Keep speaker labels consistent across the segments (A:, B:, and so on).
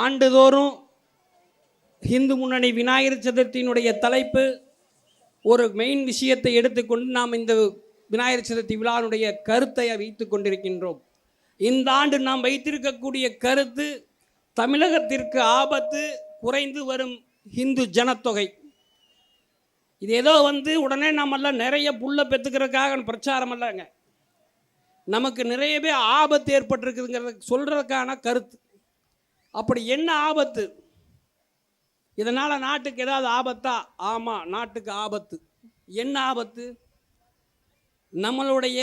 A: ஆண்டுதோறும் இந்து முன்னணி விநாயகர் சதுர்த்தியினுடைய தலைப்பு ஒரு மெயின் விஷயத்தை எடுத்துக்கொண்டு நாம் இந்த விநாயகர் சதுர்த்தி விழாவுடைய கருத்தை வைத்து கொண்டிருக்கின்றோம். இந்த ஆண்டு நாம் வைத்திருக்கக்கூடிய கருத்து தமிழகத்திற்கு ஆபத்து, குறைந்து வரும் இந்து ஜனத்தொகை. இது ஏதோ உடனே நம்மெல்லாம் நிறைய புல்லை பெற்றுக்கிறதுக்காக பிரச்சாரம் இல்லைங்க. நமக்கு நிறையவே ஆபத்து ஏற்பட்டிருக்குதுங்கிறத சொல்கிறதுக்கான கருத்து. அப்படி என்ன ஆபத்து? இதனால் நாட்டுக்கு ஏதாவது ஆபத்தா? ஆமாம், நாட்டுக்கு ஆபத்து. என்ன ஆபத்து? நம்மளுடைய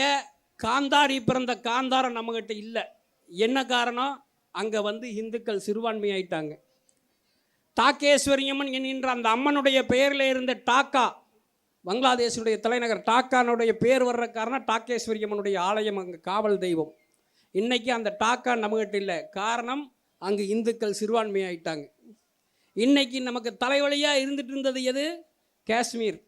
A: காந்தாரி பிறந்த காந்தாரம் நம்மகிட்ட இல்லை. என்ன காரணம்? அங்கே இந்துக்கள் சிறுபான்மை ஆயிட்டாங்க. டாக்கேஸ்வரியம்மன் என்கின்ற அந்த அம்மனுடைய பெயரில் இருந்த டாக்கா, பங்களாதேஷனுடைய தலைநகர் டாக்கானுடைய பேர் வர்ற காரணம் டாக்கேஸ்வரியம்மனுடைய ஆலயம், அங்கே காவல் தெய்வம். இன்றைக்கி அந்த டாக்கா நம்மகிட்ட இல்லை. காரணம், அங்கே இந்துக்கள் சிறுபான்மை ஆயிட்டாங்க. இன்றைக்கி நமக்கு தலைவலியாக இருந்துட்டு இருந்தது எது? காஷ்மீர்.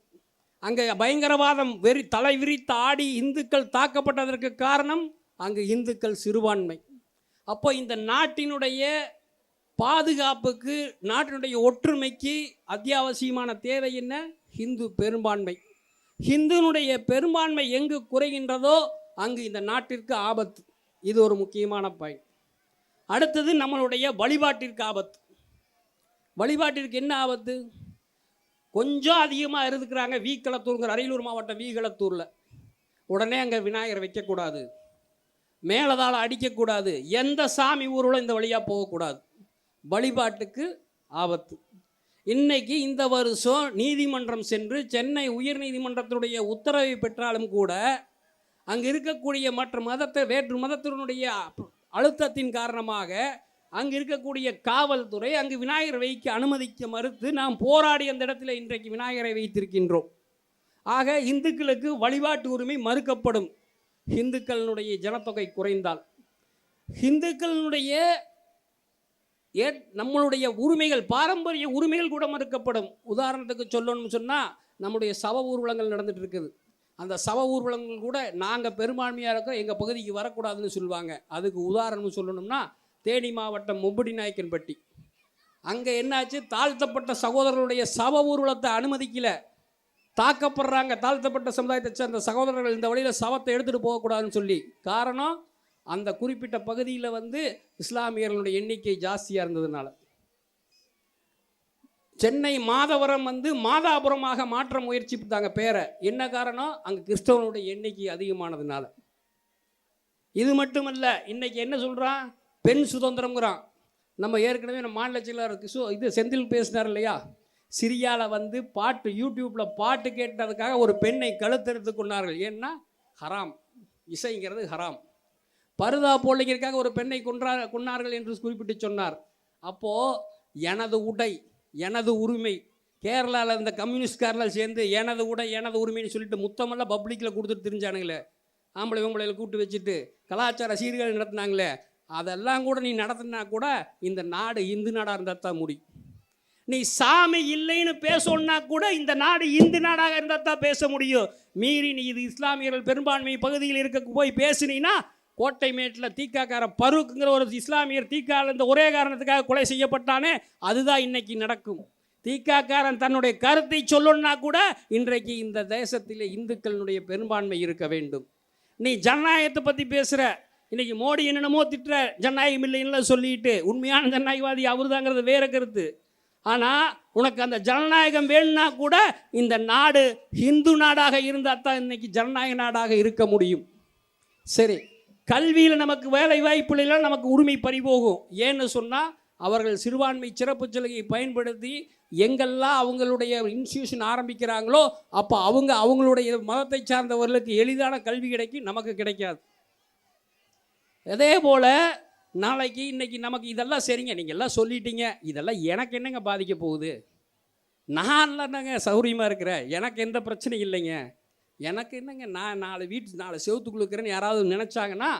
A: அங்கே பயங்கரவாதம் தலை விரித்து ஆடி இந்துக்கள் தாக்கப்பட்டதற்கு காரணம் அங்கே இந்துக்கள் சிறுபான்மை. அப்போ இந்த நாட்டினுடைய பாதுகாப்புக்கு, நாட்டினுடைய ஒற்றுமைக்கு அத்தியாவசியமான தேவை என்ன? ஹிந்து பெரும்பான்மை. ஹிந்துனுடைய பெரும்பான்மை எங்கு குறைகின்றதோ அங்கு இந்த நாட்டிற்கு ஆபத்து. இது ஒரு முக்கியமான பாயிண்ட். அடுத்தது நம்மளுடைய வழிபாட்டிற்கு ஆபத்து. வழிபாட்டிற்கு என்ன ஆபத்து? கொஞ்சம் அதிகமாக இருக்கிறாங்க. வீக்களத்தூருங்கிற அரியலூர் மாவட்டம் வீக்களத்தூரில் உடனே அங்கே விநாயகர் வைக்கக்கூடாது, மேலதாளம் அடிக்கக்கூடாது, எந்த சாமி ஊர்வலம் இந்த வழியாக போகக்கூடாது. வழிபாட்டுக்கு ஆபத்து. இன்னைக்கு இந்த வருஷம் நீதிமன்றம் சென்று சென்னை உயர் நீதிமன்றத்தினுடைய உத்தரவை பெற்றாலும் கூட அங்கே இருக்கக்கூடிய மற்ற வேற்று மதத்தினுடைய அழுத்தத்தின் காரணமாக அங்கே இருக்கக்கூடிய காவல்துறை அங்கு விநாயகர் வைக்க அனுமதிக்க மறுத்து நாம் போராடி அந்த இடத்துல இன்றைக்கு விநாயகரை வைத்திருக்கின்றோம். ஆக இந்துக்களுக்கு வழிபாட்டு உரிமை மறுக்கப்படும். இந்துக்களினுடைய ஜனத்தொகை குறைந்தால் இந்துக்களினுடைய நம்மளுடைய உரிமைகள், பாரம்பரிய உரிமைகள் கூட மறுக்கப்படும். உதாரணத்துக்கு சொல்லணும்னு சொன்னால், நம்முடைய சவ ஊர்வலங்கள் நடந்துட்டு இருக்குது. அந்த சவ ஊர்வலங்கள் கூட நாங்கள் பெரும்பான்மையாக இருக்கிறோம், எங்கள் பகுதிக்கு வரக்கூடாதுன்னு சொல்லுவாங்க. அதுக்கு உதாரணம் சொல்லணும்னா தேனி மாவட்டம் முப்படி நாயக்கன்பட்டி. அங்கே என்னாச்சு? தாழ்த்தப்பட்ட சகோதரர்களுடைய சவ ஊர்வலத்தை அனுமதிக்கல, தாக்கப்படுறாங்க. தாழ்த்தப்பட்ட சமுதாயத்தை சேர்ந்த சகோதரர்கள் இந்த வழியில் சவத்தை எடுத்துகிட்டு போகக்கூடாதுன்னு சொல்லி. காரணம், அந்த குறிப்பிட்ட பகுதியில் இஸ்லாமியர்களுடைய எண்ணிக்கை ஜாஸ்தியாக இருந்ததுனால. சென்னை மாதவரம் மாதாபுரமாக மாற்ற முயற்சித்தாங்க பேரை. என்ன காரணம்? அங்கே கிறிஸ்தவனுடைய எண்ணிக்கை அதிகமானதுனால. இது மட்டுமல்ல, இன்னைக்கு என்ன சொல்கிறான்? பெண் சுதந்திரம்ங்கிறான். நம்ம ஏற்கனவே நம்ம மாநில செயலாளர் இது செந்தில் பேசினார் இல்லையா? சிரியாவில் பாட்டு, யூடியூப்பில் பாட்டு கேட்டதுக்காக ஒரு பெண்ணை கழுத்தெடுத்து கொண்டார்கள். ஏன்னா ஹராம், இசைங்கிறது ஹராம். பருதா போலிங்கிறதுக்காக ஒரு பெண்ணை கொன்னார்கள் என்று குறிப்பிட்டு சொன்னார். அப்போது எனது உடை எனது உரிமை, கேரளாவில் இந்த கம்யூனிஸ்ட்காரில் சேர்ந்து எனது உடை எனது உரிமைன்னு சொல்லிட்டு முத்தமெல்லாம் பப்ளிக்கில் கொடுத்துட்டு தெரிஞ்சானுங்களே, ஆம்பளை பொம்பளையில் கூப்பிட்டு வச்சுட்டு கலாச்சார சீர்கேடு நடத்தினாங்களே, அதெல்லாம் கூட நீ நடத்தினா கூட இந்த நாடு இந்து நாடாக இருந்தால் தான் முடியும். நீ சாமி இல்லைன்னு பேசணுன்னா கூட இந்த நாடு இந்து நாடாக இருந்தால் தான் பேச முடியும். மீறி நீ இது இஸ்லாமியர்கள் பெரும்பான்மை பகுதியில் இருக்க போய் பேசினீன்னா, கோட்டை மேட்டில் தீக்காக்கார பருக்குங்கிற ஒரு இஸ்லாமியர் தீக்கால இந்த ஒரே காரணத்துக்காக கொலை செய்யப்பட்டானே, அதுதான் இன்னைக்கு நடக்கும். தீக்காக்காரன் தன்னுடைய கருத்தை சொல்லணும்னா கூட இன்றைக்கு இந்த தேசத்தில் இந்துக்களினுடைய பெரும்பான்மை இருக்க வேண்டும். நீ ஜனநாயகத்தை பற்றி பேசுகிற, இன்னைக்கு மோடி என்னென்னமோ திட்டுற, ஜனநாயகம் இல்லைன்னு சொல்லிட்டு, உண்மையான ஜனநாயகவாதி அவர் தாங்கிறது வேற கருத்து. ஆனால் உனக்கு அந்த ஜனநாயகம் வேணும்னா கூட இந்த நாடு ஹிந்து நாடாக இருந்தால் தான் இன்னைக்கு ஜனநாயக நாடாக இருக்க முடியும். சரி, கல்வியில் நமக்கு வேலை வாய்ப்புலாம் நமக்கு உரிமை பறிபோகும். ஏன்னு சொன்னால், அவர்கள் சிறுபான்மை சிறப்பு சலுகையை பயன்படுத்தி எங்கெல்லாம் அவங்களுடைய இன்ஸ்டியூஷன் ஆரம்பிக்கிறாங்களோ அப்போ அவங்களுடைய மதத்தை சார்ந்தவர்களுக்கு எளிதான கல்வி கிடைக்கும், நமக்கு கிடைக்காது. அதே போல் நாளைக்கு இன்னைக்கு நமக்கு இதெல்லாம் சரிங்க, நீங்கள் எல்லாம் சொல்லிட்டீங்க, இதெல்லாம் எனக்கு என்னங்க பாதிக்க போகுது? நான் என்னங்க சௌரியமாக இருக்கிறேன், எனக்கு எந்த பிரச்சனையும் இல்லைங்க, எனக்கு என்னங்க, நான் 4 செவத்துக்குள்ள இருக்கிறேன்னு யாராவது நினச்சாங்கன்னா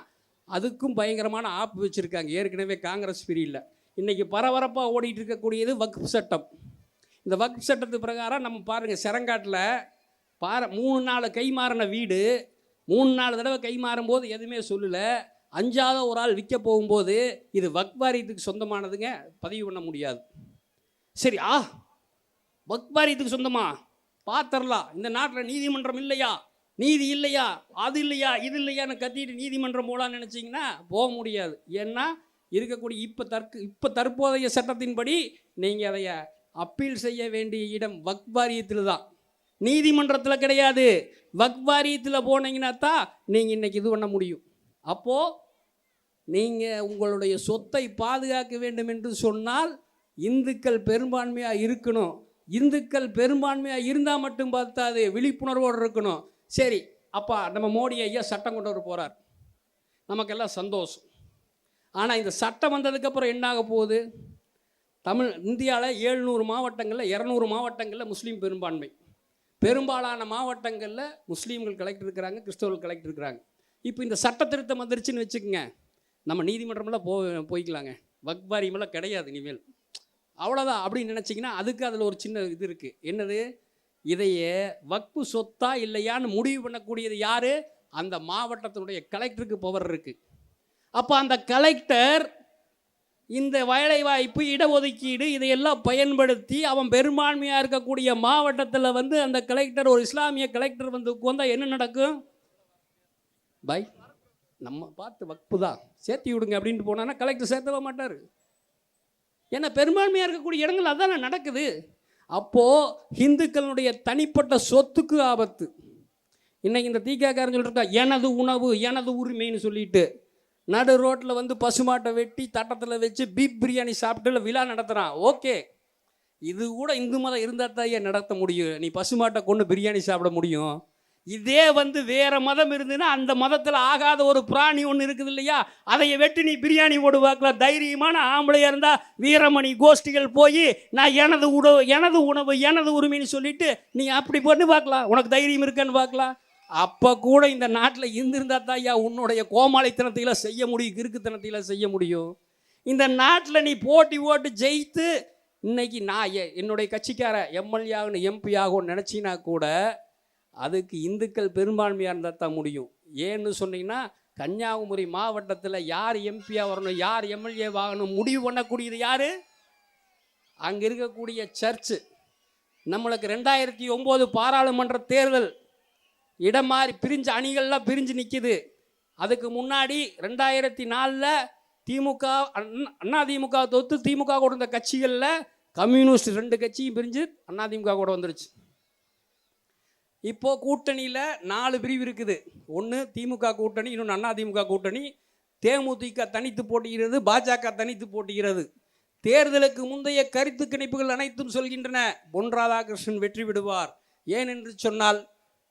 A: அதுக்கும் பயங்கரமான ஆப்பு வச்சுருக்காங்க. ஏற்கனவே காங்கிரஸ் பிரியில் இன்றைக்கி பரபரப்பாக ஓடிட்டு இருக்கக்கூடியது வக்ஃப் சட்டம். இந்த வக்ஃப் சட்டத்து பிரகாரம் நம்ம பாருங்கள், செரங்காட்டில் 3 நாள் கை மாறின வீடு, 3-4 தடவை கை மாறும்போது எதுவுமே சொல்லலை. அஞ்சாத ஒரு ஆள் விற்க போகும்போது இது வக்ஃப் வாரியத்துக்கு சொந்தமானதுங்க, பதிவு பண்ண முடியாது. சரி, வக்ஃப் வாரியத்துக்கு சொந்தமா பார்த்துடலாம், இந்த நாட்டில் நீதிமன்றம் இல்லையா, நீதி இல்லையா, அது இல்லையா, இது இல்லையான்னு கத்திட்டு நீதிமன்றம் போகலான்னு நினச்சிங்கன்னா போக முடியாது. ஏன்னா இருக்கக்கூடிய இப்போ தற்போதைய சட்டத்தின்படி நீங்கள் அதை அப்பீல் செய்ய வேண்டிய இடம் வக்ஃப் வாரியத்தில் தான், நீதிமன்றத்தில் கிடையாது. வக்ஃப் வாரியத்தில் போனீங்கன்னா தான் நீங்கள் இன்றைக்கி இது பண்ண முடியும். அப்போது நீங்கள் உங்களுடைய சொத்தை பாதுகாக்க வேண்டும் என்று சொன்னால் இந்துக்கள் பெரும்பான்மையாக இருக்கணும். இந்துக்கள் பெரும்பான்மையாக இருந்தால் மட்டும் பார்த்தாது, விழிப்புணர்வோடு இருக்கணும். சரி, அப்பா நம்ம மோடி ஐயா சட்டம் கொண்டு வர போகிறார், நமக்கெல்லாம் சந்தோஷம். ஆனால் இந்த சட்டம் வந்ததுக்கப்புறம் என்னாக போகுது? இந்தியாவில் 700 மாவட்டங்களில் 200 மாவட்டங்களில் முஸ்லீம் பெரும்பான்மை, பெரும்பாலான மாவட்டங்களில் முஸ்லீம்கள் கலெக்டர் இருக்கிறாங்க, கிறிஸ்தவர்கள் கலெக்டர் இருக்கிறாங்க. இப்போ இந்த சட்ட திருத்தம் வந்துருச்சுன்னு வச்சுக்கோங்க, நம்ம நீதிமன்றமெல்லாம் போய்க்கலாங்க, வக்ஃப் வாரியமெல்லாம் கிடையாது இனிமேல், அவ்வளோதான் அப்படின்னு நினச்சிங்கன்னா அதுக்கு அதில் ஒரு சின்ன இது இருக்குது. என்னது? இதையே வக்ஃபு சொத்தா இல்லையான்னு முடிவு பண்ணக்கூடியது யார்? அந்த மாவட்டத்தினுடைய கலெக்டருக்கு பவர் இருக்குது. அப்போ அந்த கலெக்டர் இந்த வேலைவாய்ப்பு, இடஒதுக்கீடு இதையெல்லாம் பயன்படுத்தி அவன் பெரும்பான்மையாக இருக்கக்கூடிய மாவட்டத்தில் அந்த கலெக்டர், ஒரு இஸ்லாமிய கலெக்டர் உட்காந்தா என்ன நடக்கும்? பாய், நம்ம பார்த்து வக்ஃபு தான் சேர்த்தி விடுங்க அப்படின்ட்டு போனான்னா கலெக்டர் சேர்த்தவ மாட்டார். ஏன்னா பெரும்பான்மையாக இருக்கக்கூடிய இடங்கள் அதான நடக்குது. அப்போது இந்துக்களுடைய தனிப்பட்ட சொத்துக்கு ஆபத்து. இன்னைக்கு இந்த தீக்காக்காரன் சொல்லிருக்கா எனது உணவு எனது உரிமைன்னு சொல்லிட்டு நடு ரோட்டில் பசுமாட்டை வெட்டி தட்டத்தில் வச்சு பீப் பிரியாணி சாப்பிட்டு விழா நடத்துகிறான். ஓகே, இது கூட இந்து மதம் இருந்தால் தான் ஏன் நடத்த முடியும்? நீ பசுமாட்டை கொண்டு பிரியாணி சாப்பிட முடியும். இதே வேற மதம் இருந்துன்னா அந்த மதத்தில் ஆகாத ஒரு பிராணி ஒன்று இருக்குது இல்லையா, அதைய வெட்டி நீ பிரியாணி போடு பார்க்கலாம். தைரியமான ஆம்பளையாக இருந்தால் வீரமணி கோஷ்டிகள் போய் நான் எனது உணவு எனது உரிமைன்னு சொல்லிட்டு நீ அப்படி பண்ணி பார்க்கலாம், உனக்கு தைரியம் இருக்கான்னு பார்க்கலாம். அப்போ கூட இந்த நாட்டில் இருந்திருந்தா தான் ஐயா உன்னுடைய கோமாளித்தனத்தையில் செய்ய முடியும், கிறுக்குத்தனத்தையில் செய்ய முடியும். இந்த நாட்டில் நீ போட்டி ஓட்டு ஜெயித்து இன்னைக்கு நான் என்னுடைய கட்சிக்கார எம்எல்ஏ ஆகணும் எம்பி ஆகும்னு நினச்சின்னா கூட அதுக்கு இந்துக்கள் பெரும்பான்மையாக இருந்தால் தான் முடியும். ஏன்னு சொன்னீங்கன்னா கன்னியாகுமரி மாவட்டத்தில் யார் எம்பியாக வரணும், யார் எம்எல்ஏ ஆகணும் முடிவு பண்ணக்கூடியது யார்? அங்கே இருக்கக்கூடிய சர்ச்சு. நம்மளுக்கு 2009 பாராளுமன்ற தேர்தல் இடம் மாறி பிரிஞ்சு அணிகள்லாம் பிரிஞ்சு நிற்கிது. அதுக்கு முன்னாடி 2004 திமுக அதிமுக தொத்து திமுக கூட இருந்த கட்சிகளில் கம்யூனிஸ்ட் 2 கட்சியும் பிரிஞ்சு அதிமுக கூட வந்துருச்சு. இப்போது கூட்டணியில் 4 பிரிவு இருக்குது. ஒன்று திமுக கூட்டணி, இன்னொன்று அதிமுக கூட்டணி, தேமுதிக தனித்து போட்டுகிறது, பாஜக தனித்து போட்டுகிறது. தேர்தலுக்கு முந்தைய கருத்து கணிப்புகள் அனைத்தும் சொல்கின்றன பொன் ராதாகிருஷ்ணன் வெற்றி விடுவார். ஏனென்று சொன்னால்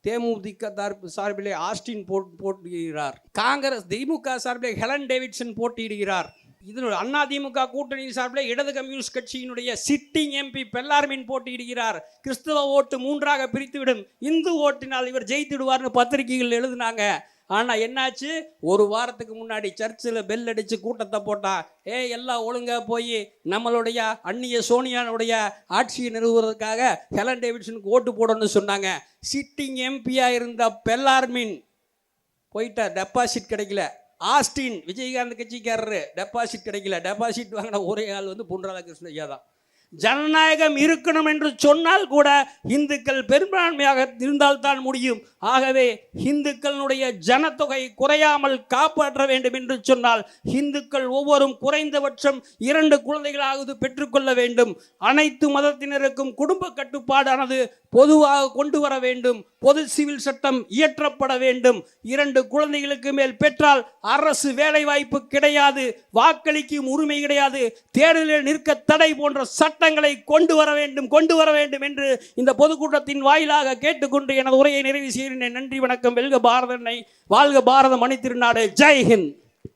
A: தேமுதிக சார்பிலே ஆஸ்டின் போட்டியிடுகிறார், காங்கிரஸ் திமுக சார்பிலே ஹெலன் டேவிட்சன் போட்டியிடுகிறார், இதனுடைய அதிமுக கூட்டணி சார்பில் இடது கம்யூனிஸ்ட் கட்சியினுடைய சிட்டிங் எம்பி பெல்லார்மின் போட்டியிடுகிறார். கிறிஸ்தவ ஓட்டு 3ஆக பிரித்துவிடும், இந்து ஓட்டினால் இவர் ஜெயித்துடுவார்னு பத்திரிகைகள் எழுதினாங்க. ஆனால் என்னாச்சு? ஒரு வாரத்துக்கு முன்னாடி சர்ச்சில் பெல் அடித்து கூட்டத்தை போட்டா, எல்லாம் ஒழுங்காக போய் நம்மளுடைய அந்நிய சோனியானுடைய ஆட்சியை நிறுவுவதற்காக ஹெலன் டேவிட்சனுக்கு ஓட்டு போடணும்னு சொன்னாங்க. சிட்டிங் எம்பியாக இருந்த பெல்லார்மின் போயிட்டார், டெபாசிட் கிடைக்கல. ஆஸ்டின் விஜயகாந்த் கட்சிக்காரரு டெபாசிட் கிடைக்கல. டெபாசிட் வாங்கின ஒரே ஆள் பொன் ராதாகிருஷ்ணன் ஐயா தான். ஜனநாயகம் இருக்கணும் என்று சொன்னால் கூட இந்துக்கள் பெரும்பான்மையாக இருந்தால்தான் முடியும். ஆகவே இந்துக்களுடைய ஜனத்தொகை குறையாமல் காப்பாற்ற வேண்டும் என்று சொன்னால் இந்துக்கள் ஒவ்வொரும் குறைந்தபட்சம் 2 குழந்தைகளாவது பெற்றுக்கொள்ள வேண்டும். அனைத்து மதத்தினருக்கும் குடும்ப கட்டுப்பாடானது பொதுவாக கொண்டு வர வேண்டும். பொது சிவில் சட்டம் இயற்றப்பட வேண்டும். 2 குழந்தைகளுக்கு மேல் பெற்றால் அரசு வேலை வாய்ப்பு கிடையாது, வாக்களிக்கும் உரிமை கிடையாது, தேர்தலில் நிற்க தடை போன்ற சட்டங்களை கொண்டு வர வேண்டும் என்று இந்த பொதுக்கூட்டத்தின் வாயிலாக கேட்டுக்கொண்டு எனது உரையை நிறைவு செய்கிறேன். நன்றி, வணக்கம். வெல்க பாரத அன்னை, வாழ்க பாரத மணி திருநாடு. ஜெய் ஹிந்த்.